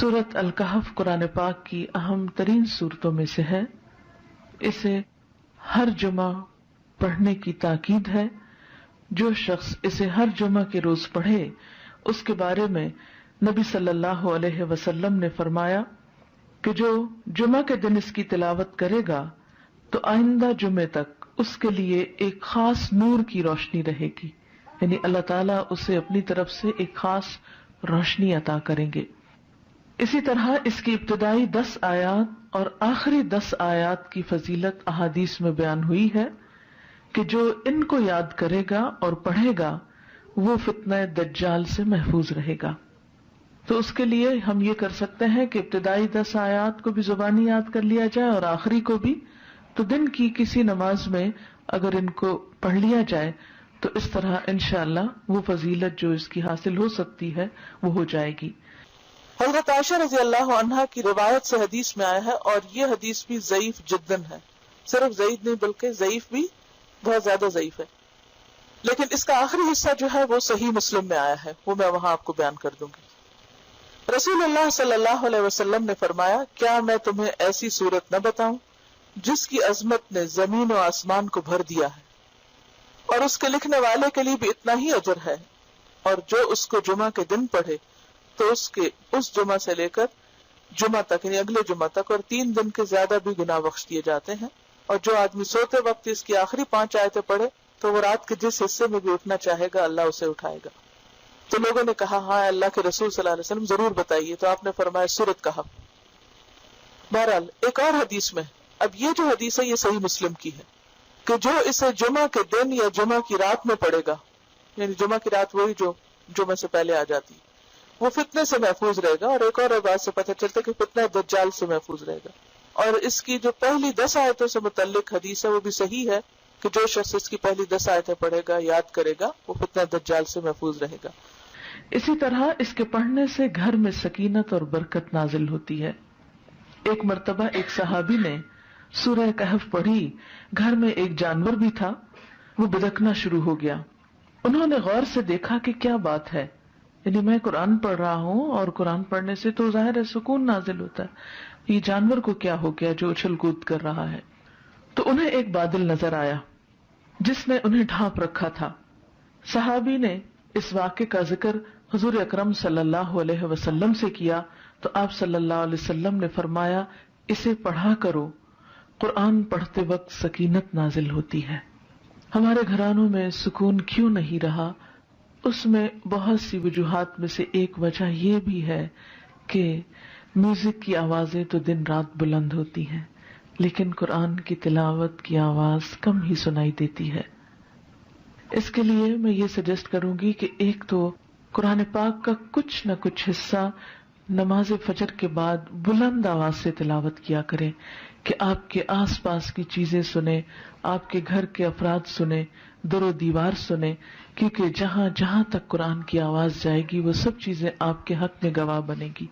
سورۃ الکہف قرآن پاک کی اہم ترین صورتوں میں سے ہے. اسے ہر جمعہ پڑھنے کی تاکید ہے. جو شخص اسے ہر جمعہ کے روز پڑھے اس کے بارے میں نبی صلی اللہ علیہ وسلم نے فرمایا کہ جو جمعہ کے دن اس کی تلاوت کرے گا تو آئندہ جمعے تک اس کے لیے ایک خاص نور کی روشنی رہے گی، یعنی اللہ تعالیٰ اسے اپنی طرف سے ایک خاص روشنی عطا کریں گے. اسی طرح اس کی ابتدائی 10 آیات اور آخری 10 آیات کی فضیلت احادیث میں بیان ہوئی ہے کہ جو ان کو یاد کرے گا اور پڑھے گا وہ فتنہ دجال سے محفوظ رہے گا. تو اس کے لیے ہم یہ کر سکتے ہیں کہ ابتدائی 10 آیات کو بھی زبانی یاد کر لیا جائے اور آخری کو بھی. تو دن کی کسی نماز میں اگر ان کو پڑھ لیا جائے تو اس طرح انشاءاللہ وہ فضیلت جو اس کی حاصل ہو سکتی ہے وہ ہو جائے گی. حضرت عائشہ رضی اللہ عنہا کی روایت سے حدیث میں آیا ہے، اور یہ حدیث بھی ضعیف جداً ہے، صرف ضعیف نہیں بلکہ ضعیف بھی بہت زیادہ ضعیف ہے، لیکن اس کا آخری حصہ جو ہے وہ صحیح مسلم میں آیا ہے، وہ میں وہاں آپ کو بیان کر دوں گی. رسول اللہ صلی اللہ علیہ وسلم نے فرمایا، کیا میں تمہیں ایسی صورت نہ بتاؤں جس کی عظمت نے زمین و آسمان کو بھر دیا ہے، اور اس کے لکھنے والے کے لیے بھی اتنا ہی اجر ہے، اور جو اس کو جمعہ کے دن پڑھے تو اس جمعہ سے لے کر جمعہ تک یعنی اگلے جمعہ تک اور 3 دن کے زیادہ بھی گناہ بخش دیے جاتے ہیں. اور جو آدمی سوتے وقت اس کی آخری 5 آیتیں پڑھے تو وہ رات کے جس حصے میں بھی اٹھنا چاہے گا اللہ اسے اٹھائے گا. تو لوگوں نے کہا ہاں اللہ کے رسول صلی اللہ علیہ وسلم ضرور بتائیے، تو آپ نے فرمایا سورۃ کہف. بہرحال ایک اور حدیث میں، اب یہ جو حدیث ہے یہ صحیح مسلم کی ہے کہ جو اسے جمعہ کے دن یا جمعہ کی رات میں پڑھے گا، یعنی جمعہ کی رات وہی جو جمعہ سے پہلے آ جاتی، وہ فتنے سے محفوظ رہے گا. اور ایک اور بات سے پتہ چلتا ہے کہ فتنہ دجال سے محفوظ رہے گا. اور اس کی جو پہلی 10 آیتوں سے متعلق حدیث ہے وہ بھی صحیح ہے کہ جو شخص اس کی پہلی 10 آیتیں پڑھے گا، یاد کرے گا، وہ فتنہ دجال سے محفوظ رہے گا. اسی طرح اس کے پڑھنے سے گھر میں سکینت اور برکت نازل ہوتی ہے. ایک مرتبہ ایک صحابی نے سورہ کہف پڑھی، گھر میں ایک جانور بھی تھا، وہ بدکنا شروع ہو گیا. انہوں نے غور سے دیکھا کہ کیا بات ہے، یعنی میں قرآن پڑھ رہا ہوں اور قرآن پڑھنے سے تو ظاہر ہے سکون نازل ہوتا ہے، یہ جانور کو کیا ہو گیا جو اچھل کود کر رہا ہے. تو انہیں ایک بادل نظر آیا جس نے انہیں ڈھانپ رکھا تھا. صحابی نے اس واقعے کا ذکر حضور اکرم صلی اللہ علیہ وسلم سے کیا تو آپ صلی اللہ علیہ وسلم نے فرمایا، اسے پڑھا کرو، قرآن پڑھتے وقت سکینت نازل ہوتی ہے. ہمارے گھرانوں میں سکون کیوں نہیں رہا؟ اس میں بہت سی وجوہات میں سے ایک وجہ یہ بھی ہے کہ میوزک کی آوازیں تو دن رات بلند ہوتی ہیں لیکن قرآن کی تلاوت کی آواز کم ہی سنائی دیتی ہے. اس کے لیے میں یہ سجیسٹ کروں گی کہ ایک تو قرآن پاک کا کچھ نہ کچھ حصہ نماز فجر کے بعد بلند آواز سے تلاوت کیا کریں کہ آپ کے آس پاس کی چیزیں سنیں، آپ کے گھر کے افراد سنیں، در و دیوار سنیں، کیونکہ جہاں جہاں تک قرآن کی آواز جائے گی وہ سب چیزیں آپ کے حق میں گواہ بنے گی.